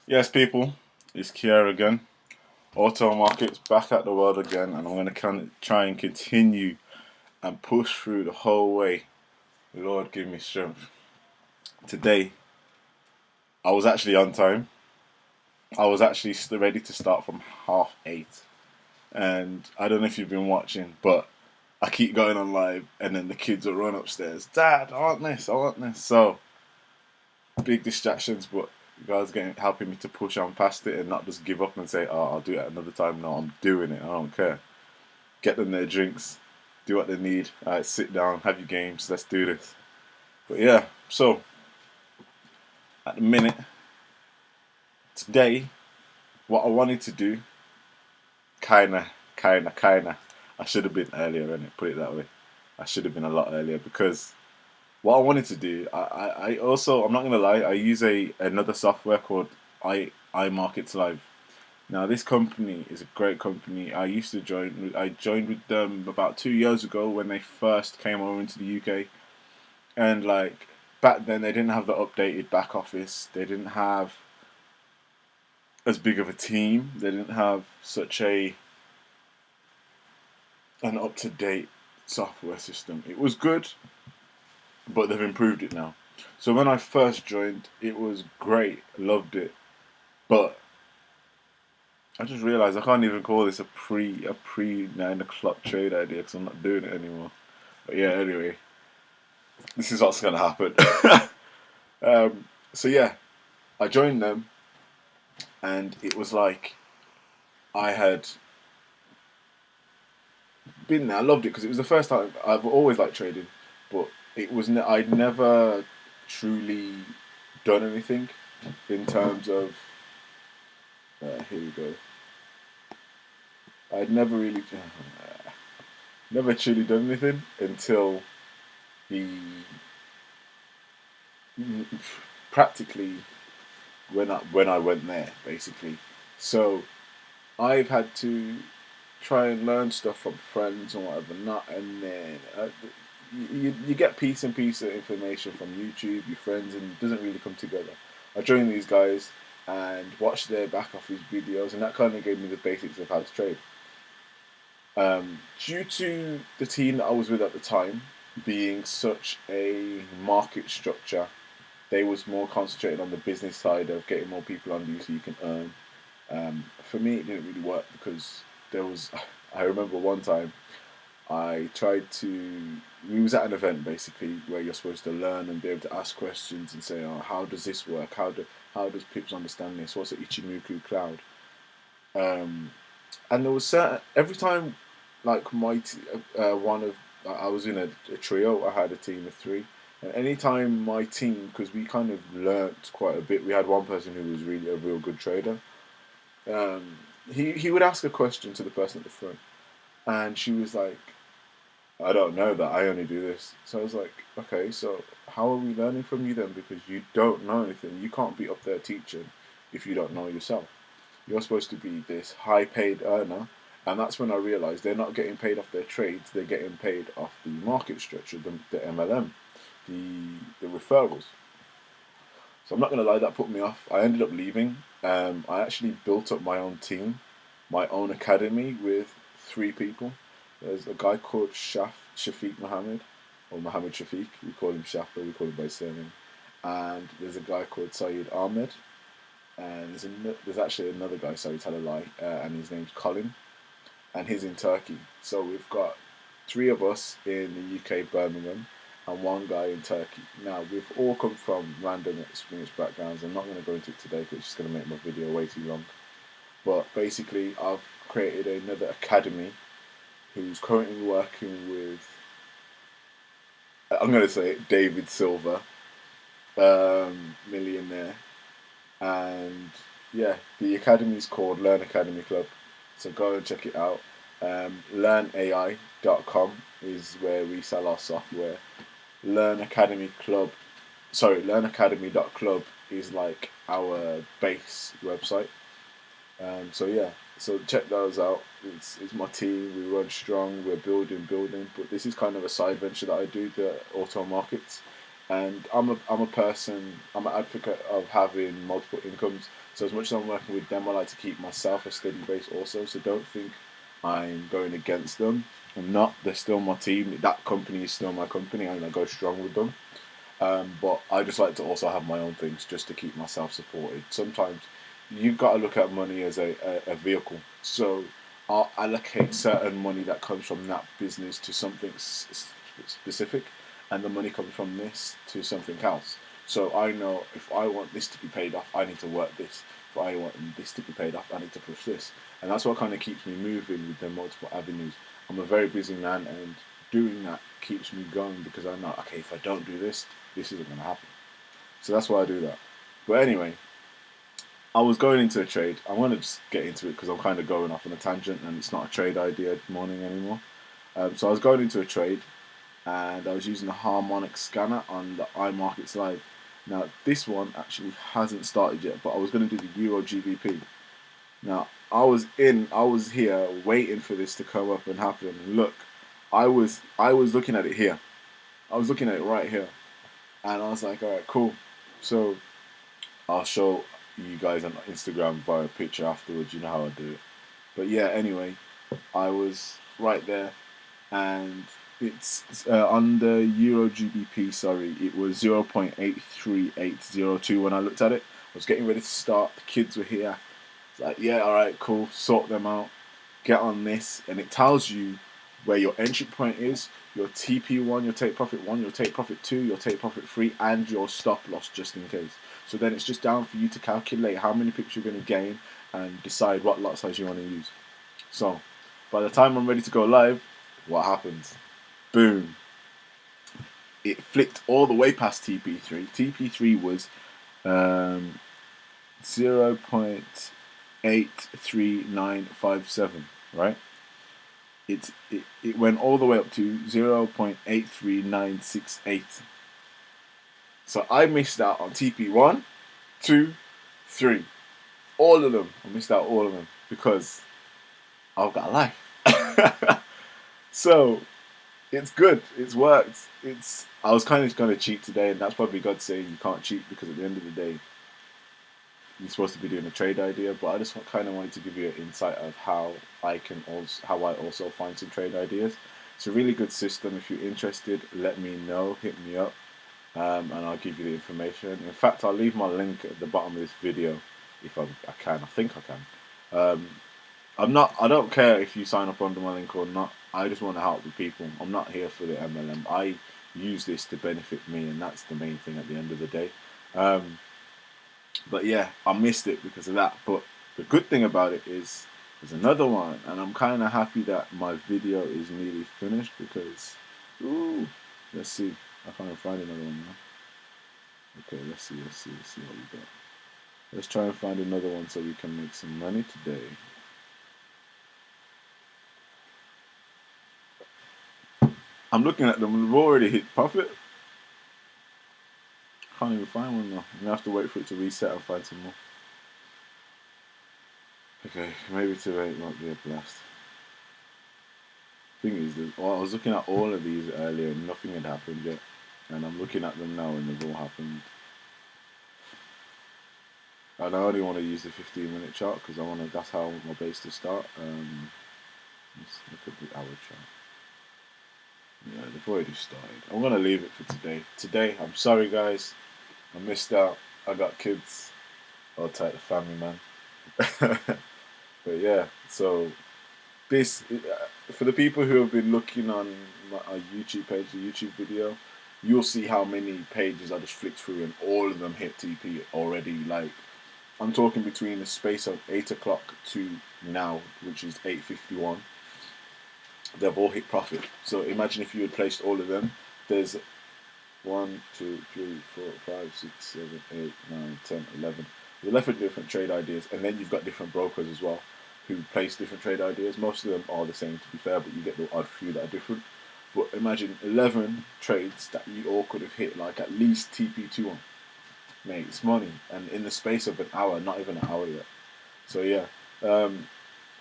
Yes, people, it's Kier again. Auto markets back at the world again, and I'm going to try and continue and push through the whole way. Lord, give me strength. Today, I was actually on time. I was actually ready to start from 8:30, and I don't know if you've been watching, but I keep going on live, and then the kids will run upstairs. Dad, I want this. I want this. So big distractions, but God's getting helping me to push on past it and not just give up and say, "Oh, I'll do it another time." No, I'm doing it. I don't care. Get them their drinks, do what they need. All right, sit down, have your games. Let's do this. But yeah, so at the minute today, what I wanted to do, kinda. I should have been earlier, in it. Put it that way. I should have been a lot earlier because what I wanted to do, I also I'm not gonna lie, I use another software called iMarkets Live. Now this company is a great company. I joined with them about 2 years ago when they first came over into the UK, and like back then they didn't have the updated back office. They didn't have as big of a team. They didn't have such a an up to date software system. It was good, but they've improved it now. So when I first joined, it was great, loved it, but I just realised I can't even call this a pre 9 o'clock trade idea because I'm not doing it anymore. But yeah, anyway, this is what's gonna happen. So yeah, I joined them, and it was like I had been there. I loved it because it was the first time. I've always liked trading, but I'd never truly done anything in terms of. Here we go. I'd never really, never truly done anything until the practically when I went there, basically. So I've had to try and learn stuff from friends and whatever, not and then you get piece and piece of information from YouTube, your friends, and it doesn't really come together. I joined these guys and watched their back office videos, and that kind of gave me the basics of how to trade. Due to the team that I was with at the time being such a market structure, they was more concentrated on the business side of getting more people under you so you can earn. For me, it didn't really work because there was. I remember one time I tried to. We was at an event basically where you're supposed to learn and be able to ask questions and say, "Oh, how does this work? How does Pips understand this? What's an Ichimoku cloud?" Um, and there was certain every time, like one of I was in a trio. I had a team of three, and anytime my team, because we kind of learnt quite a bit. We had one person who was really a real good trader. Um, he would ask a question to the person at the front, and she was like, "I don't know that. I only do this." So I was like, "Okay, so how are we learning from you then? Because you don't know anything. You can't be up there teaching if you don't know yourself. You're supposed to be this high paid earner." And that's when I realized they're not getting paid off their trades, they're getting paid off the market structure, the MLM, the referrals. So I'm not going to lie, that put me off. I ended up leaving. I actually built up my own team, my own academy with three people. There's a guy called Shafiq Mohammed, or Mohammed Shafiq. We call him Shaf, but we call him by surname. And there's a guy called Syed Ahmed, and there's actually another guy. Sorry, tell a lie, and his name's Colin, and he's in Turkey. So we've got three of us in the UK, Birmingham, and one guy in Turkey. Now we've all come from random experience backgrounds. I'm not going to go into it today because it's just going to make my video way too long. But basically, I've created another academy who's currently working with. I'm going to say it, David Silver, millionaire, and yeah, the academy is called Learn Academy Club. So go and check it out. LearnAI.com is where we sell our software. Learn Academy Club, LearnAcademy.club is like our base website. So yeah, so check those out. It's my team. We run strong. We're building. But this is kind of a side venture that I do, the auto markets. And I'm a person. I'm an advocate of having multiple incomes. So as much as I'm working with them, I like to keep myself a steady base also. So don't think I'm going against them. I'm not. They're still my team. That company is still my company. I'm gonna go strong with them. But I just like to also have my own things just to keep myself supported. Sometimes you've got to look at money as a vehicle. So I'll allocate certain money that comes from that business to something specific, and the money comes from this to something else. So I know if I want this to be paid off, I need to work this. If I want this to be paid off, I need to push this. And that's what kind of keeps me moving with the multiple avenues. I'm a very busy man, and doing that keeps me going because I know, okay, if I don't do this, this isn't going to happen. So that's why I do that. But anyway, I was going into a trade. I want to just get into it because I'm kind of going off on a tangent and it's not a trade idea morning anymore. So I was going into a trade and I was using the harmonic scanner on the iMarkets Live. Now, this one actually hasn't started yet, but I was going to do the Euro GBP. Now, I was here waiting for this to come up and happen. And look, I was looking at it here. I was looking at it right here. And I was like, all right, cool. So I'll show you guys on Instagram via a picture afterwards. You know how I do it. But yeah, anyway, I was right there, and it's on the Euro GBP. Sorry, it was 0.83802 when I looked at it. I was getting ready to start. The kids were here. It's like, yeah, all right, cool. Sort them out. Get on this, and it tells you where your entry point is, your TP1, your take profit 1, your take profit 2, your take profit 3, and your stop loss just in case. So then it's just down for you to calculate how many pips you're going to gain and decide what lot size you want to use. So by the time I'm ready to go live, what happens? Boom. It flicked all the way past TP3. TP3 was 0.83957, right? It went all the way up to 0.83968. So I missed out on TP1, 2, 3. All of them. I missed out all of them because I've got a life. So it's good. It's worked. I was kind of going to cheat today, and that's probably God saying you can't cheat because at the end of the day, you're supposed to be doing a trade idea. But I just kind of wanted to give you an insight of how I also find some trade ideas. It's a really good system. If you're interested, let me know. Hit me up, and I'll give you the information. In fact, I'll leave my link at the bottom of this video if I can. I think I can. I don't care if you sign up under my link or not. I just want to help the people. I'm not here for the MLM. I use this to benefit me, and that's the main thing at the end of the day. But yeah, I missed it because of that. But the good thing about it is there's another one, and I'm kind of happy that my video is nearly finished because, let's see. I can't find another one now. Okay, let's see what we got. Let's try and find another one so we can make some money today. I'm looking at them. We've already hit profit. Can't even find one now. I'm gonna have to wait for it to reset and find some more. Okay, maybe today it might be a blast. Thing is, I was looking at all of these earlier and nothing had happened yet, and I'm looking at them now and they've all happened. And I only want to use the 15-minute chart because that's how I want my base to start. Let's look at the hour chart. Yeah, they've already started. I'm gonna leave it for today. Today, I'm sorry guys, I missed out. I got kids. I'll take the family, man. But yeah, so this for the people who have been looking on my YouTube page, the YouTube video, you'll see how many pages I just flicked through, and all of them hit TP already. Like I'm talking between the space of 8 o'clock to now, which is 8:51. They've all hit profit. So imagine if you had placed all of them. There's 1, 2, 3, 4, 5, 6, 7, 8, 9, 10, 11. 11 different trade ideas, and then you've got different brokers as well who place different trade ideas. Most of them are the same, to be fair, but you get the odd few that are different. But imagine 11 trades that you all could have hit like at least TP2 on. Mate, it's money, and in the space of an hour, not even an hour yet. So yeah,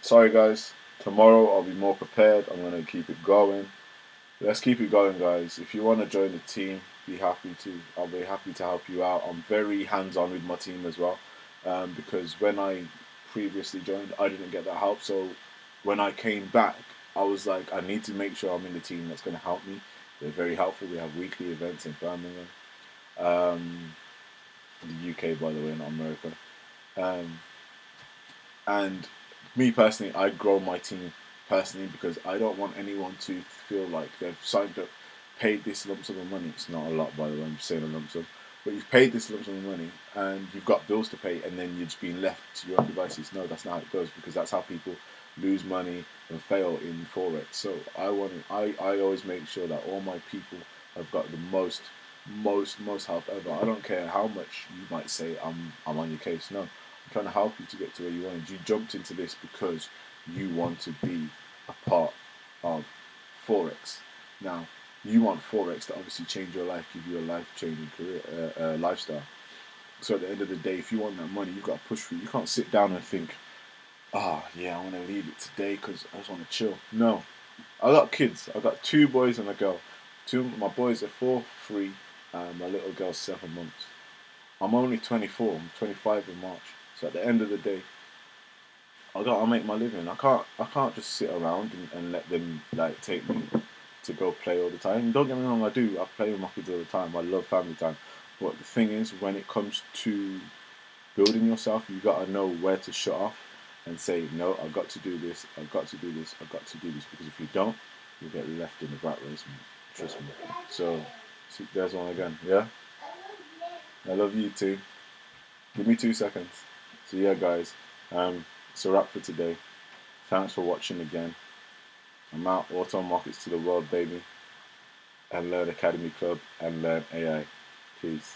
sorry guys. Tomorrow I'll be more prepared. I'm gonna keep it going. Let's keep it going, guys. If you want to join the team, I'll be happy to help you out. I'm very hands on with my team as well, because when I previously joined, I didn't get that help. So when I came back, I was like, I need to make sure I'm in the team that's going to help me. They're very helpful. We have weekly events in Birmingham, um, the UK, by the way, not America. Um, and me personally, I grow my team personally because I don't want anyone to feel like they've signed up, paid this lump sum of money. It's not a lot, by the way. I'm just saying a lump sum, but you've paid this lump sum of money and you've got bills to pay, and then you're just being left to your own devices. No, that's not how it goes, because that's how people lose money and fail in forex. So I always make sure that all my people have got the most help ever. I don't care how much you might say I'm on your case. No, I'm trying to help you to get to where you wanted. You jumped into this because you want to be a part of forex. Now, you want forex to obviously change your life, give you a life-changing career, lifestyle. So at the end of the day, if you want that money, you've got to push through. You can't sit down and think, yeah, I want to leave it today because I just want to chill. No, I got kids. I got 2 boys and a girl. Two, my boys are 4, 3, and my little girl's 7 months. I'm only 24. I'm 25 in March. So at the end of the day, I gotta make my living. I can't just sit around and let them like take me to go play all the time. Don't get me wrong, I do. I play with my kids all the time. I love family time. But the thing is, when it comes to building yourself, you gotta know where to shut off and say, no, I've got to do this. I've got to do this. I've got to do this. Because if you don't, you'll get left in the rat race, man. Trust me. So, see, there's one again. Yeah. I love you too. Give me 2 seconds. So yeah, guys. It's a wrap for today. Thanks for watching again. I'm out. Auto markets to the world, baby. And Learn Academy Club and Learn AI. Peace.